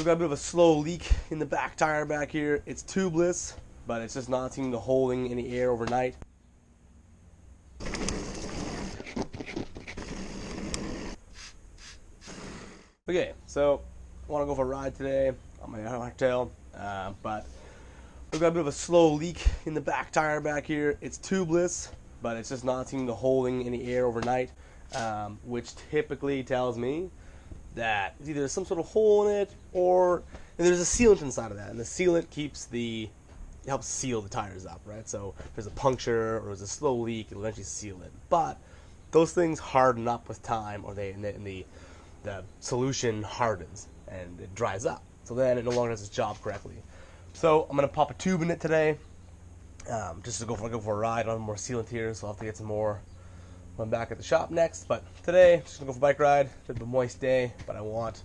We've got a bit of a slow leak in the back tire back here. It's tubeless, but it's just not seeming to holding any air overnight. Okay, so I want to go for a ride today on my hardtail, but we've got a bit of a slow leak in the back tire back here. It's tubeless, but it's just not seeming to holding any air overnight, which typically tells me that either there's some sort of hole in it or there's a sealant inside of that, and the sealant helps seal the tires up, right? So if there's a puncture or there's a slow leak, it'll eventually seal it. But those things harden up with time, or the solution hardens and it dries up. So then it no longer does its job correctly. So I'm gonna pop a tube in it today, just to go for a ride. I don't have more sealant here, so I'll have to get some more when I'm back at the shop next. But today, just gonna go for a bike ride. It's a bit of a moist day, but I want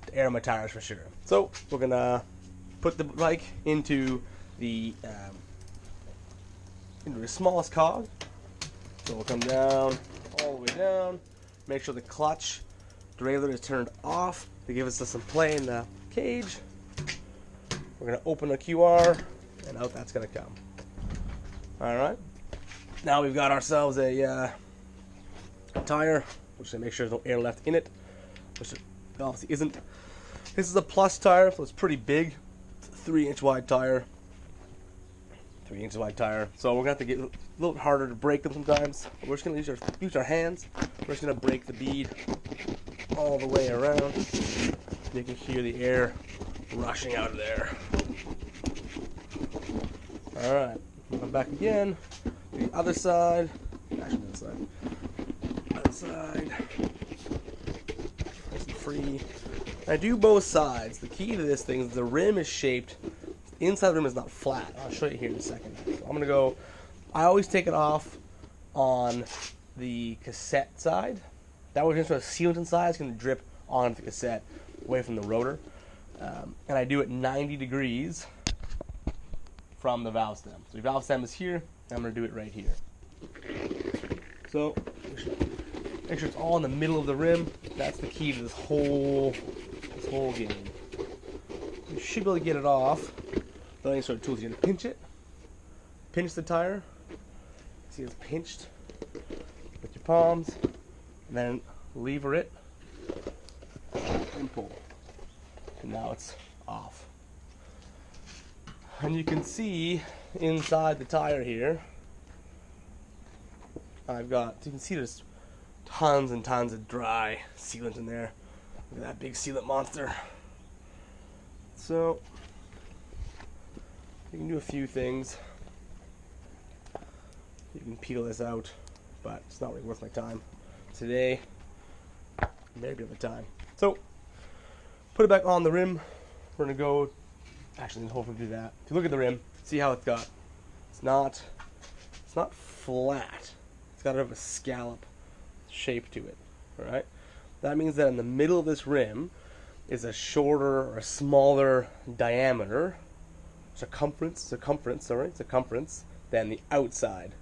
to air my tires for sure. So we're gonna put the bike into the smallest cog. So we'll come down all the way down. Make sure the clutch derailleur is turned off to give us some play in the cage. We're gonna open the QR, and out that's gonna come. All right. Now we've got ourselves a tire, which make sure there's no air left in it, which obviously isn't. This is a plus tire, so it's pretty big. It's a 3-inch wide tire. 3 inches wide tire. So we're gonna have to get a little bit harder to break them sometimes. But we're just gonna use our hands. We're just gonna break the bead all the way around. You can hear the air rushing out of there. All right, come back again. The other side. Actually, the other side. Other side. Nice and free. I do both sides. The key to this thing is the rim is shaped. The inside of the rim is not flat. I'll show you here in a second. So I'm gonna go. I always take it off on the cassette side. That way, when it's sealant inside, it's gonna drip onto the cassette, away from the rotor. And I do it 90 degrees from the valve stem. So the valve stem is here, and I'm going to do it right here. So make sure it's all in the middle of the rim. That's the key to this whole game. You should be able to get it off without any sort of tools. You're going to pinch it, pinch the tire. See, it's pinched with your palms, and then lever it and pull. And now it's off. And you can see inside the tire here, you can see there's tons and tons of dry sealant in there. Look at that big sealant monster. So, you can do a few things. You can peel this out, but it's not really worth my time. Today, maybe other time. So, put it back on the rim. We're gonna go. Actually, hopefully do that. If you look at the rim, see how it's got. It's not flat. It's got a bit of a scallop shape to it. All right. That means that in the middle of this rim is a shorter or a smaller diameter, circumference than the outside.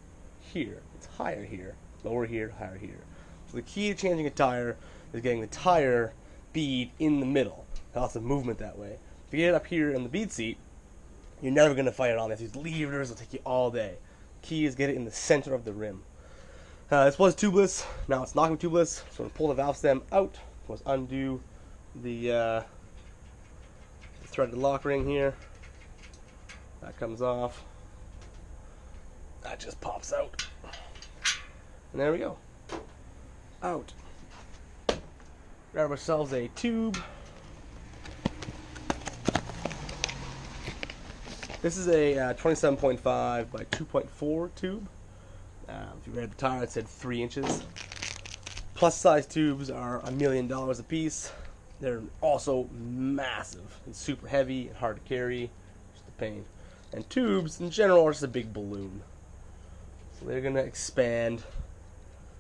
Here, it's higher here, lower here, higher here. So the key to changing a tire is getting the tire bead in the middle. Lots of movement that way. If you get it up here in the bead seat, you're never going to fight it on this. These levers will take you all day. Key is get it in the center of the rim. This was tubeless. Now it's not going to be tubeless. So I'm going to pull the valve stem out. Let's undo the threaded lock ring here. That comes off. That just pops out. And there we go. Out. Grab ourselves a tube. This is a 27.5 by 2.4 tube. If you read the tire, it said 3 inches. Plus size tubes are $1 million a piece. They're also massive and super heavy and hard to carry. Just a pain. And tubes in general are just a big balloon. So they're going to expand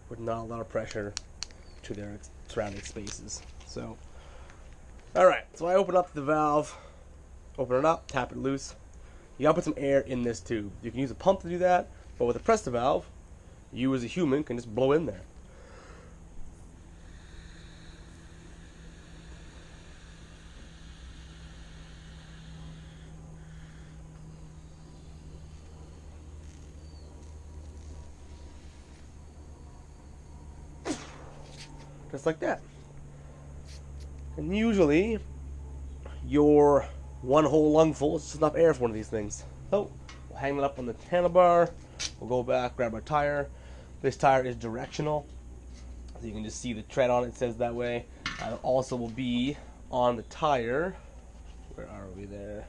with not a lot of pressure to their surrounding spaces. So, alright, so I open up the valve, open it up, tap it loose. You gotta put some air in this tube. You can use a pump to do that, but with a press the valve, you as a human can just blow in there. just like that. And usually, your one whole lungful is just enough air for one of these things. So, we'll hang it up on the handlebar. We'll go back, grab our tire. This tire is directional, so you can just see the tread on it. It says that way. It also will be on the tire. Where are we there?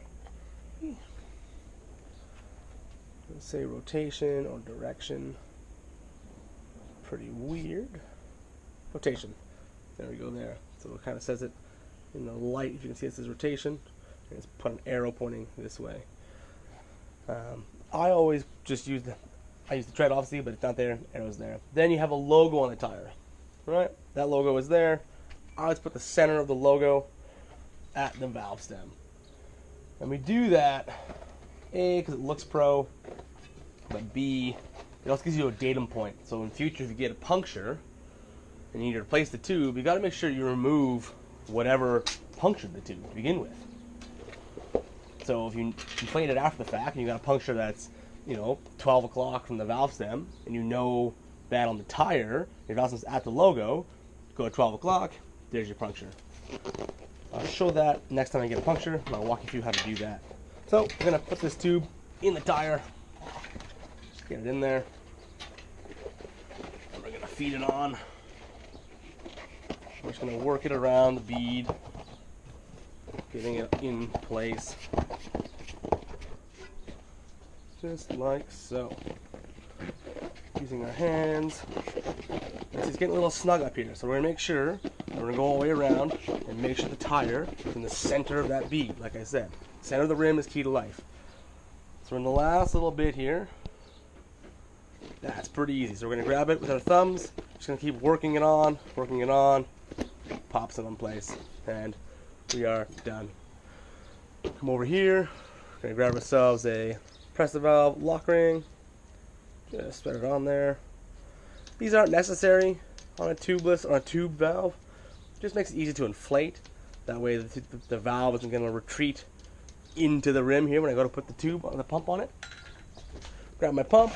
Let's say rotation or direction. Pretty weird. Rotation. There we go there. So it kind of says it in the light. If you can see, it says rotation. And it's put an arrow pointing this way. I always just use I use the tread obviously, but it's not there. Arrow's there. Then you have a logo on the tire. Right? That logo is there. I always put the center of the logo at the valve stem. And we do that, A, because it looks pro, but B, it also gives you a datum point. So in future, if you get a puncture and you need to replace the tube, you got to make sure you remove whatever punctured the tube to begin with. So if you complain it after the fact and you got a puncture that's, 12 o'clock from the valve stem, and you know that on the tire, your valve stem's at the logo, go at 12 o'clock, there's your puncture. I'll show that next time I get a puncture, and I'll walk you through how to do that. So we're going to put this tube in the tire, just get it in there, and we're going to feed it on. We're just going to work it around the bead, getting it in place, just like so. Using our hands. It's getting a little snug up here, so we're going to make sure we're going to go all the way around and make sure the tire is in the center of that bead. Like I said, center of the rim is key to life. So we're in the last little bit here. That's pretty easy. So we're going to grab it with our thumbs, just going to keep working it on, pops it in place, and we are done. Come over here, we're going to grab ourselves a press the valve lock ring, just put it on there. These aren't necessary on a tubeless or a tube valve. It just makes it easy to inflate. That way the valve isn't going to retreat into the rim here when I go to put the pump on it. Grab my pump.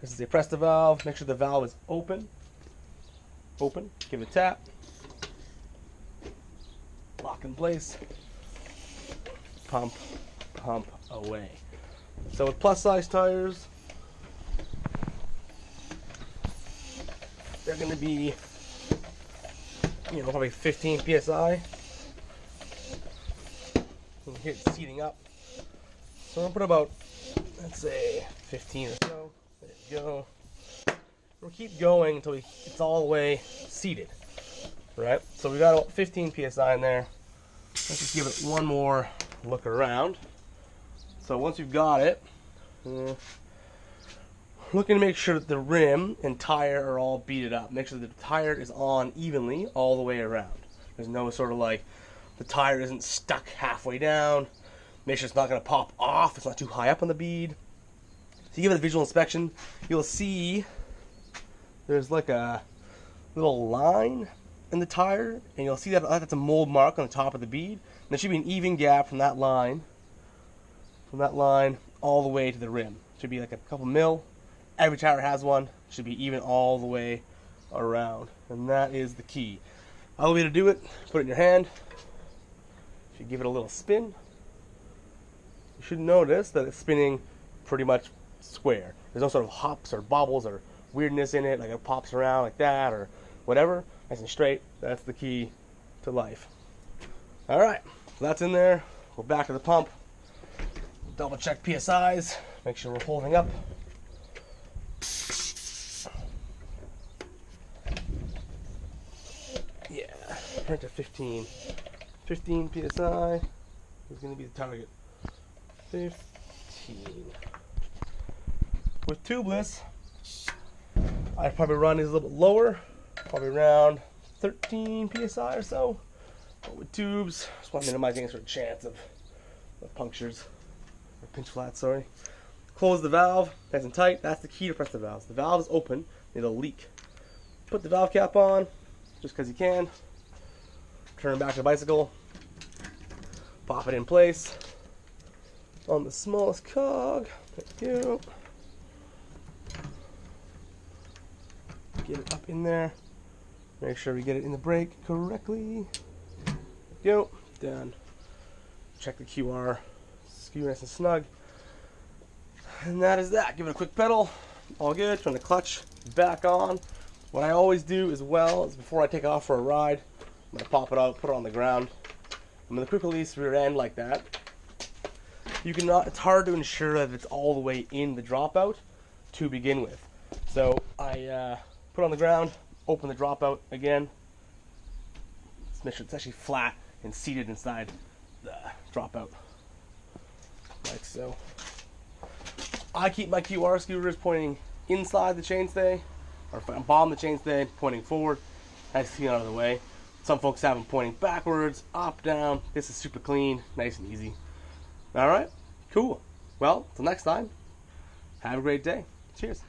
This is a press the valve. Make sure the valve is open. Give it a tap. Lock in place. Pump away. So with plus size tires, they're going to be, probably 15 psi. And here it's seating up. So I'm going to put about, let's say, 15 or so. There you go. We'll keep going until it's all the way seated. Right? So we got about 15 psi in there. Let's just give it one more look around. So once you've got it, looking to make sure that the rim and tire are all beaded up. Make sure that the tire is on evenly all the way around. There's no sort of like the tire isn't stuck halfway down. Make sure it's not going to pop off. It's not too high up on the bead. So you give it a visual inspection, you'll see there's like a little line in the tire, and you'll see that that's a mold mark on the top of the bead. And there should be an even gap from that line all the way to the rim. Should be like a couple mil. Every tire has one. Should be even all the way around. And that is the key. Other way to do it, put it in your hand. If you give it a little spin, you should notice that it's spinning pretty much square. There's no sort of hops or bobbles or weirdness in it, like it pops around like that or whatever. Nice and straight. That's the key to life. Alright, so that's in there. We're back to the pump. Double check PSIs. Make sure we're holding up. Yeah, right to 15. 15 PSI is going to be the target. 15. With tubeless, I'd probably run these a little bit lower, probably around 13 PSI or so. But with tubes, just want to minimize any sort of chance of punctures. Or pinch flats, sorry. Close the valve, nice and tight. That's the key to press the valves. The valve is open, it'll leak. Put the valve cap on, just because you can. Turn back to the bicycle. Pop it in place. On the smallest cog. There you go. get it up in there. Make sure we get it in the brake correctly. Go. Done. Check the QR. Skew nice and snug. And that is that. Give it a quick pedal. All good. Turn the clutch back on. What I always do as well is before I take off for a ride, I'm going to pop it out, put it on the ground. I'm going to quick release rear end like that. It's hard to ensure that it's all the way in the dropout to begin with. So I put it on the ground, open the dropout again. Let's make sure it's actually flat and seated inside the dropout. Like so. I keep my QR skewers pointing inside the chainstay, or bottom of the chainstay, pointing forward. Nice to see out of the way. Some folks have them pointing backwards, up, down. This is super clean, nice and easy. All right, cool. Well, till next time, have a great day. Cheers.